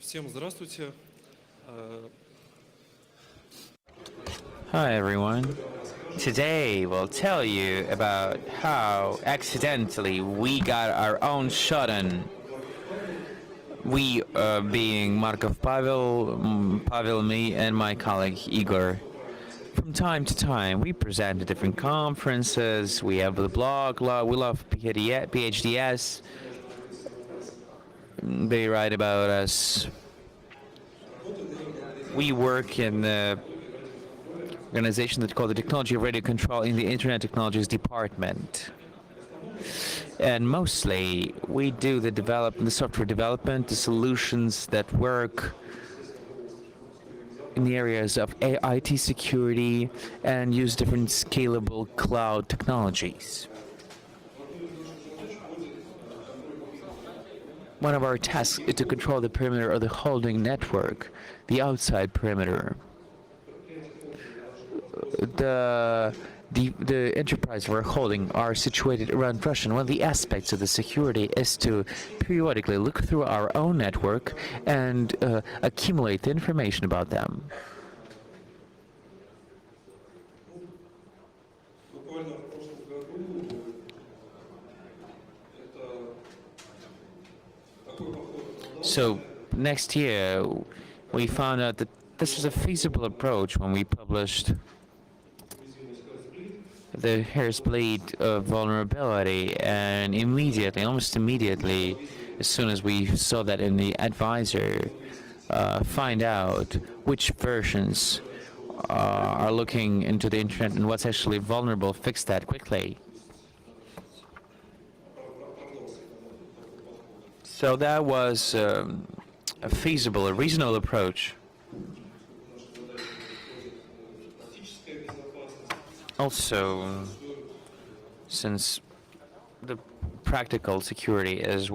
Всем здравствуйте. Hi everyone. Today we'll tell you about how accidentally we got our own Shodan. We being Markov Pavel, Pavel, me, and my colleague Igor. From time to time, we present at different conferences. We have the blog. We love PhDs. They write about us. We work in the organization that's called the Technology of Radio Control in the Internet Technologies Department. And mostly, we do the software development, the solutions that work in the areas of IT security and use different scalable cloud technologies. One of our tasks is to control the perimeter of the holding network, the outside perimeter. The enterprise we're holding are situated around Russia, and one of the aspects of the security is to periodically look through our own network and accumulate the information about them. So next year, we found out that this is a feasible approach when we published the hair's bleed vulnerability, and almost immediately, as soon as we saw that in the advisor, find out which versions are looking into the internet and what's actually vulnerable, fix that quickly. So that was a reasonable approach. Also, since the practical security is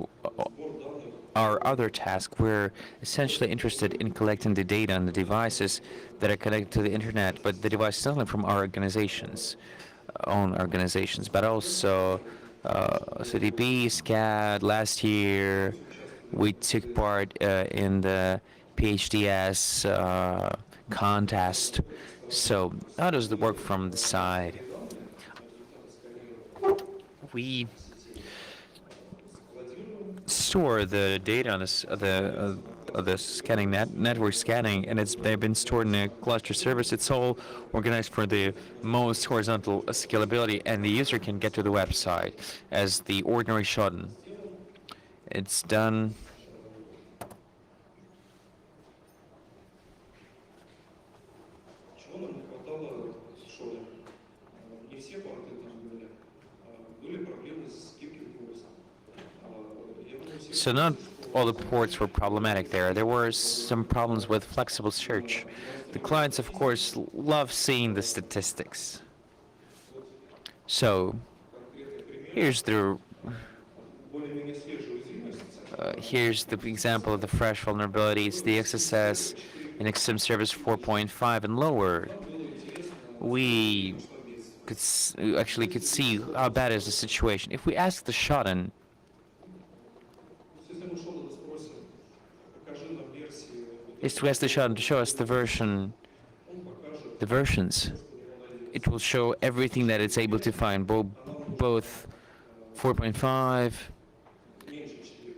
our other task, we're essentially interested in collecting the data on the devices that are connected to the internet, but the devices not only from our own organizations, but also CDP, SCAD. Last year, we took part in the PhDs contest. So how does it work from the side? We store the data on the scanning network scanning, and they've been stored in a cluster service. It's all organized for the most horizontal scalability, and the user can get to the website as the ordinary Shodan. It's done. So not all the ports were problematic there. There were some problems with flexible search. The clients, of course, love seeing the statistics. So here's the example of the fresh vulnerabilities, the XSS in XSM service 4.5 and lower. We could see how bad is the situation. If we ask the Shodan, is to ask the Shodan to show us the versions. It will show everything that it's able to find, both 4.5,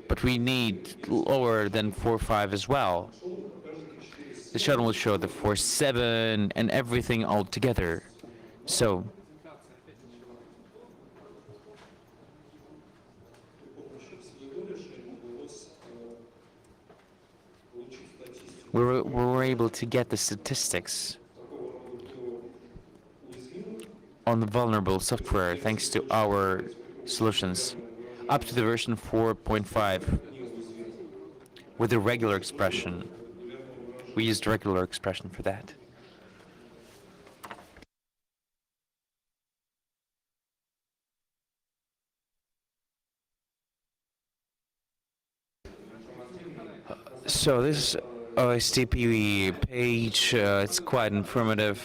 but we need lower than 4.5 as well. The Shodan will show the 4.7 and everything all together. So we were able to get the statistics on the vulnerable software thanks to our solutions up to the version 4.5 with the regular expression. We used regular expression for that. So this OSTP page, it's quite informative.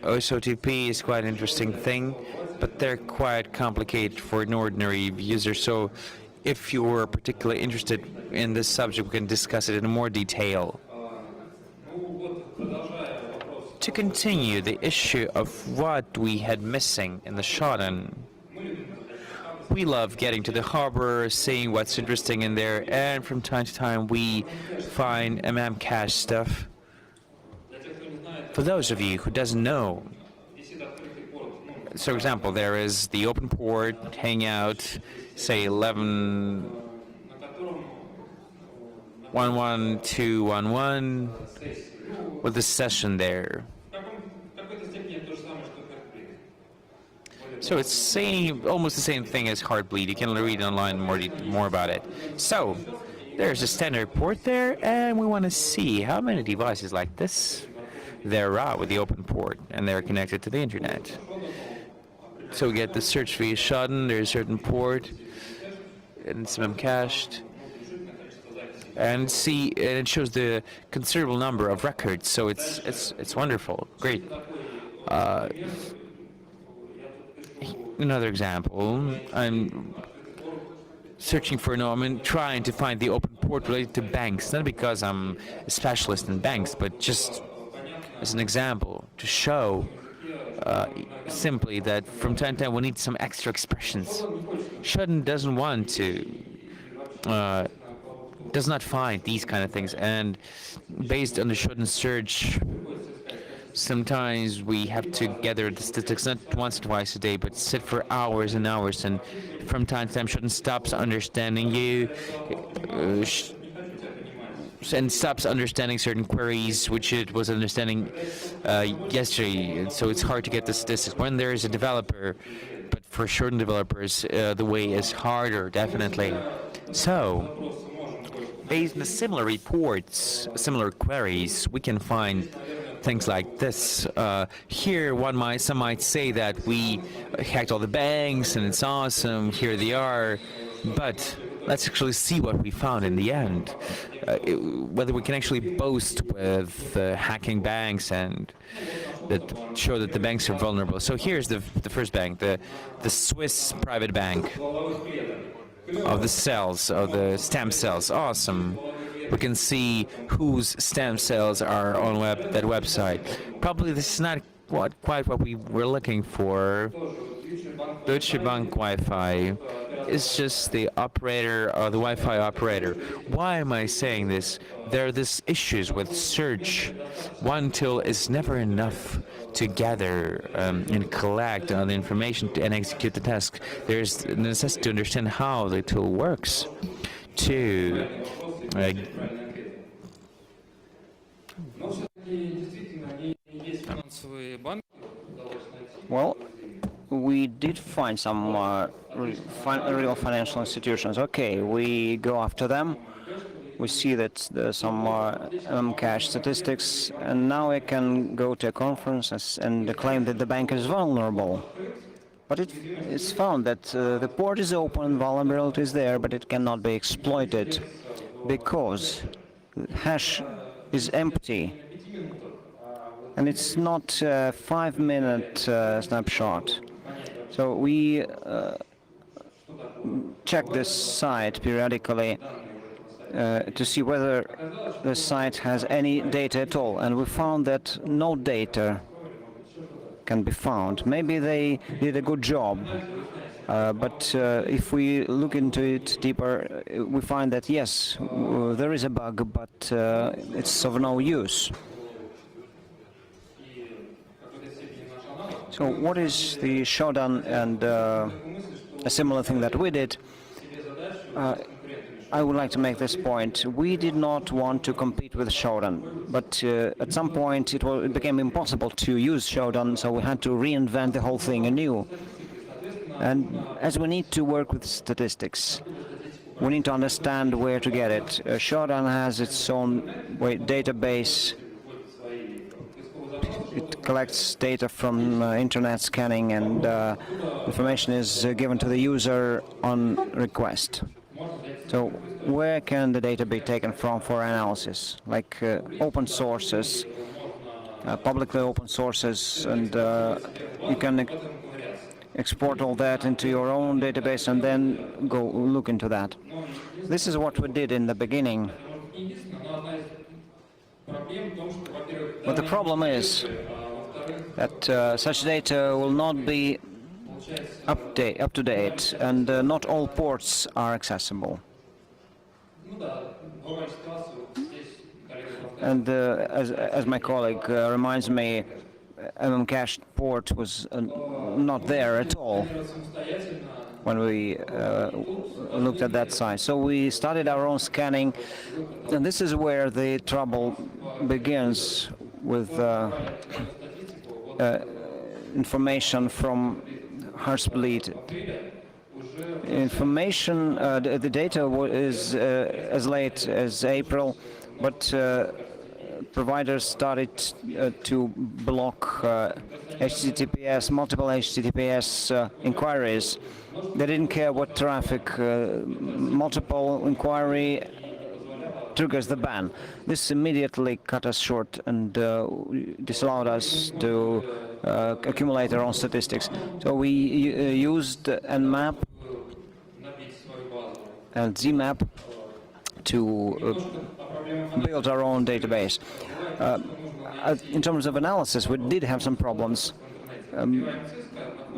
OSOTP is quite an interesting thing, but they're quite complicated for an ordinary user. So if you're particularly interested in this subject, we can discuss it in more detail. To continue the issue of what we had missing in the Shodan, we love getting to the harbor, seeing what's interesting in there, and from time to time we find cache stuff. For those of you who doesn't know, so for example, there is the open port hangout, say 11.11211, with the session there. So it's almost the same thing as Heartbleed. You can read online more about it. So there's a standard port there, and we want to see how many devices like this there are with the open port, and they're connected to the internet. So we get the search via Shodan. There's a certain port, and it's cached, and it shows the considerable number of records. So it's wonderful, great. Another example, I'm trying to find the open port related to banks, not because I'm a specialist in banks, but just as an example to show simply that from time to time we need some extra expressions. Shodan does not find these kind of things, and based on the Shodan search, sometimes we have to gather the statistics not once or twice a day, but sit for hours and hours, and from time to time Shodan stops understanding you and stops understanding certain queries which it was understanding yesterday. So it's hard to get the statistics when there is a developer, but for certain developers the way is harder, definitely. So based on the similar reports, similar queries, we can find things like this. Here, some might say that we hacked all the banks and it's awesome, here they are, but let's actually see what we found in the end. Whether we can actually boast with hacking banks and show that the banks are vulnerable. So here's the first bank, the Swiss private bank of the stem cells. Awesome. We can see whose stem cells are on that website. Probably this is not quite what we were looking for. Deutsche Bank Wi-Fi is just the operator, or the Wi-Fi operator. Why am I saying this? There are these issues with search. One tool is never enough to gather and collect all the information and execute the task. There's a necessity to understand how the tool works. Well, we did find some real financial institutions. Okay, we go after them. We see that there's some cache statistics, and now I can go to a conference and claim that the bank is vulnerable. But it's found that the port is open, vulnerability is there, but it cannot be exploited because the hash is empty. And it's not a 5-minute snapshot. So we check this site periodically to see whether the site has any data at all. And we found that no data can be found. Maybe they did a good job, but if we look into it deeper, we find that yes, there is a bug, but it's of no use. So what is the Shodan and a similar thing that we did? I would like to make this point. We did not want to compete with Shodan, but at some point it became impossible to use Shodan, so we had to reinvent the whole thing anew. And as we need to work with statistics, we need to understand where to get it. Shodan has its own database. It collects data from internet scanning, and information is given to the user on request. So where can the data be taken from for analysis? Like open sources, publicly open sources, and you can export all that into your own database and then go look into that. This is what we did in the beginning. But the problem is that such data will not be up to date, and not all ports are accessible. And as my colleague reminds me, Cache port was not there at all when we looked at that site. So we started our own scanning, and this is where the trouble begins with information from Heartbleed. Information, the data is as late as April, but providers started to block HTTPS, multiple HTTPS inquiries. They didn't care what traffic, multiple inquiry triggers the ban. This immediately cut us short and disallowed us to accumulate our own statistics. So we used Nmap and Zmap to build our own database. In terms of analysis, we did have some problems.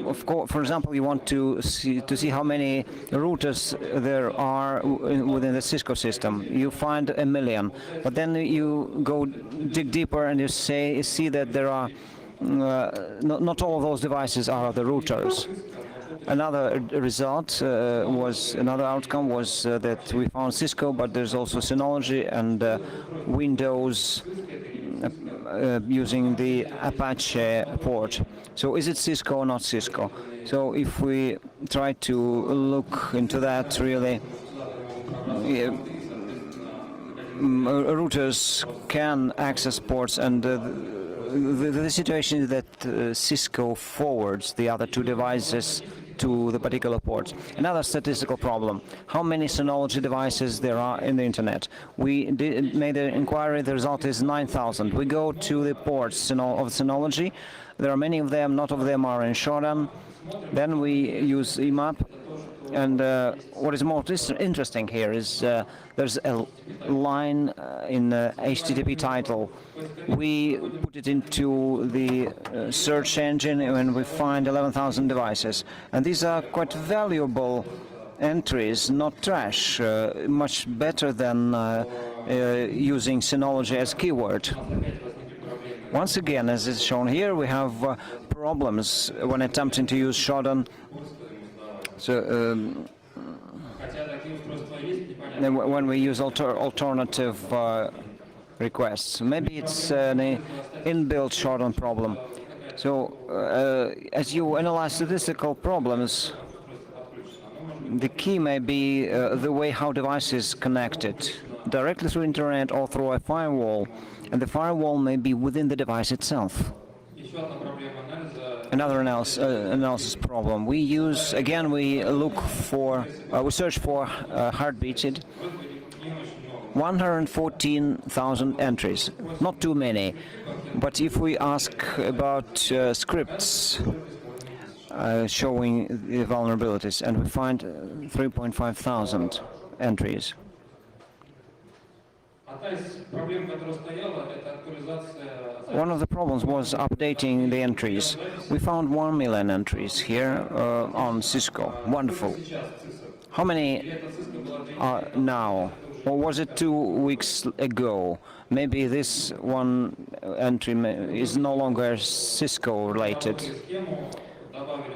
Of course, for example, you want to see how many routers there are within the Cisco system. You find 1 million, but then you go dig deeper and you see that there are not all of those devices are the routers. Another outcome was that we found Cisco, but there's also Synology and Windows using the Apache port. So is it Cisco or not Cisco? So if we try to look into that, really, routers can access ports, and the situation is that Cisco forwards the other two devices to the particular port. Another statistical problem: how many Synology devices there are in the internet? We made an inquiry. The result is 9,000. We go to the ports of Synology. There are many of them. Not all of them are in Shodan. Then we use Emap. And what is more interesting here is there's a line in the HTTP title. We put it into the search engine and we find 11,000 devices. And these are quite valuable entries, not trash, much better than using Synology as keyword. Once again, as is shown here, we have problems when attempting to use Shodan. So when we use alternative requests, maybe it's an inbuilt Shodan problem. So as you analyze statistical problems, the key may be the way how devices connected, directly through internet or through a firewall, and the firewall may be within the device itself. Another analysis problem. We search for heartbeat. 114,000 entries. Not too many. But if we ask about scripts showing the vulnerabilities, and we find 3,500 entries. One of the problems was updating the entries. We found 1 million entries here on Cisco. Wonderful. How many are now? Or was it 2 weeks ago? Maybe this one entry is no longer Cisco related.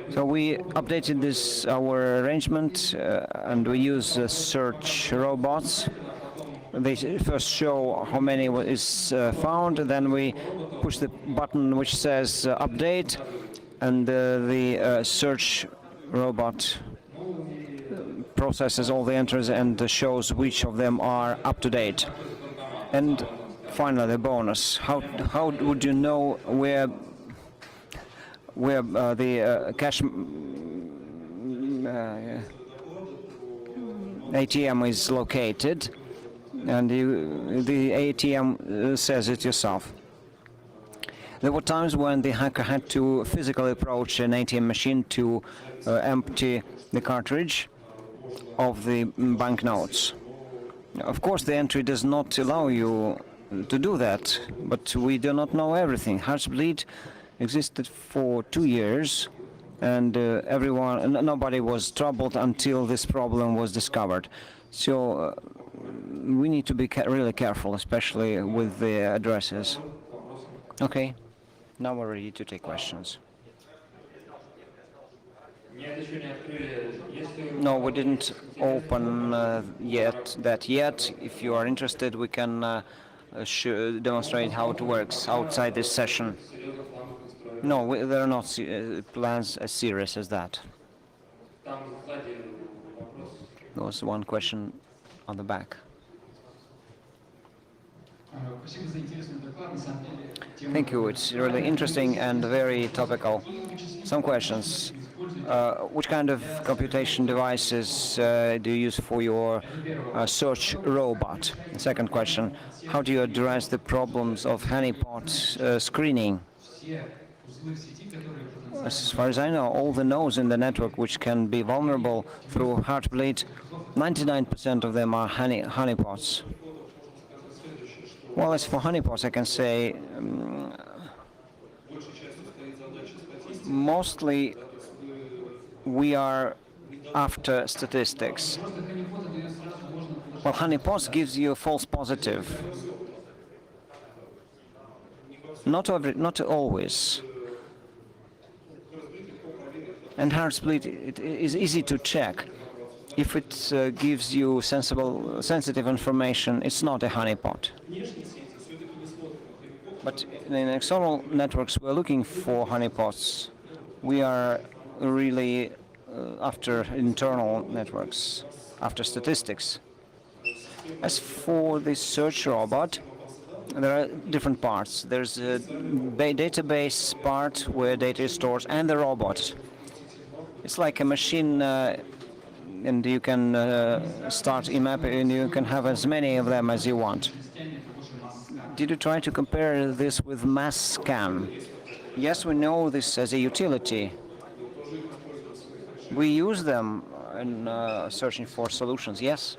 So we updated our arrangement, and we use search robots. They first show how many is found, then we push the button which says update, and the search robot processes all the entries and shows which of them are up to date. And finally, the bonus: how would you know where the cache ATM is located? And the ATM says it yourself. There were times when the hacker had to physically approach an ATM machine to empty the cartridge of the banknotes. Of course, the entry does not allow you to do that, but we do not know everything. Heartbleed existed for 2 years, and nobody was troubled until this problem was discovered. So we need to be really careful, especially with the addresses. Okay, now we're ready to take questions. No, we didn't open yet. If you are interested, we can demonstrate how it works outside this session. No, there are not plans as serious as that. There was one question on the back. Thank you. It's really interesting and very topical. Some questions. Which kind of computation devices do you use for your search robot? Second question. How do you address the problems of honeypot screening? As far as I know, all the nodes in the network which can be vulnerable through Heartbleed, 99% of them are honeypots. Well, as for honeypots, I can say mostly we are after statistics. Well, honeypots gives you a false positive. Not always. And Heartbleed, it is easy to check. If it gives you sensitive information, it's not a honeypot. But in external networks, we're looking for honeypots. We are really after internal networks, after statistics. As for the search robot, there are different parts. There's a database part where data is stored, and the robot. It's like a machine, and you can start IMAP, and you can have as many of them as you want. Did you try to compare this with mass scan? Yes, we know this as a utility. We use them in searching for solutions, yes.